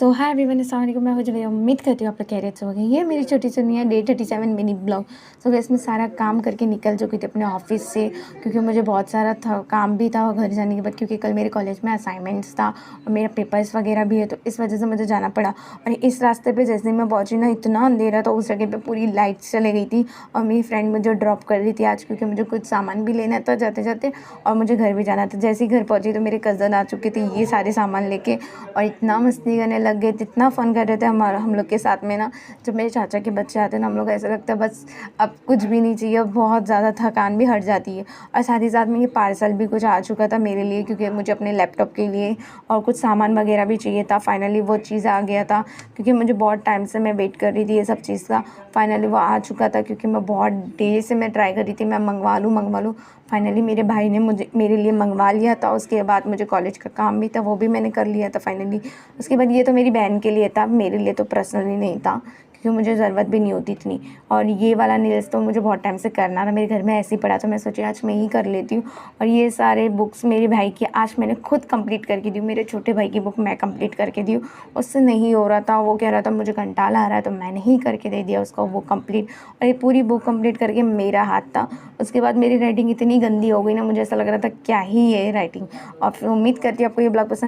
सो hi everyone, अस्सलाम वालेकुम। मैं हूँ जुबैया। उम्मीद करती हूँ आप लोग खैरियत से होंगे। ये मेरी छोटी सी दुनिया डे 37 मिनी ब्लॉग। सो गैस मैं सारा काम करके निकल चुकी थी अपने ऑफिस से, क्योंकि मुझे बहुत सारा काम भी था घर जाने के बाद, क्योंकि कल मेरे कॉलेज में असाइनमेंट्स था और मेरा पेपर्स वगैरह भी है, तो इस वजह से मुझे जाना पड़ा। और इस रास्ते पर जैसे ही मैं पहुँची ना, इतना अंधेरा था, उस जगह पर पूरी लाइट्स चली गई थी। और मेरी फ्रेंड मुझे ड्रॉप कर रही थी आज, क्योंकि मुझे कुछ सामान भी लेना था जाते जाते, और मुझे घर भी जाना था। जैसे ही घर पहुँची तो मेरे कज़न आ चुके थे ये सारे सामान लेके, और इतना मस्ती करने लग गए, इतना फ़न कर रहे थे हम लोग के साथ में ना। जब मेरे चाचा के बच्चे आते हैं ना, हम लोग ऐसा लगता है बस अब कुछ भी नहीं चाहिए, अब बहुत ज़्यादा थकान भी हट जाती है। और साथ ही साथ में ये पार्सल भी कुछ आ चुका था मेरे लिए, क्योंकि मुझे अपने लैपटॉप के लिए और कुछ सामान वगैरह भी चाहिए था। फाइनली वो चीज़ आ गया था, क्योंकि मुझे बहुत टाइम से मैं वेट कर रही थी ये सब चीज़ का। फाइनली वो आ चुका था, क्योंकि मैं बहुत देर से मैं ट्राई कर रही थी मैं मंगवा लूँ। फाइनली मेरे भाई ने मेरे लिए मंगवा लिया था। उसके बाद मुझे कॉलेज का काम भी था, वो भी मैंने कर लिया था फाइनली। उसके बाद ये तो मेरी बहन के लिए था, मेरे लिए तो पर्सनली नहीं था, क्योंकि मुझे ज़रूरत भी नहीं होती इतनी। और ये वाला नेल्स तो मुझे बहुत टाइम से करना था, मेरे घर में ऐसे ही पड़ा, तो मैं सोची आज मैं ही कर लेती हूँ। और ये सारे बुक्स मेरे भाई की आज मैंने खुद कंप्लीट करके दी। मेरे छोटे भाई की बुक मैं कंप्लीट करके दी, उससे नहीं हो रहा था। वो कह रहा था मुझे कंटाला आ रहा है, तो मैंने ही करके दे दिया उसको वो कंप्लीट। और ये पूरी बुक कंप्लीट करके मेरा हाथ था। उसके बाद मेरी राइटिंग इतनी गंदी हो गई ना, मुझे ऐसा लग रहा था क्या ही है राइटिंग। और फिर उम्मीद करती हूँ आपको ये ब्लॉग पसंद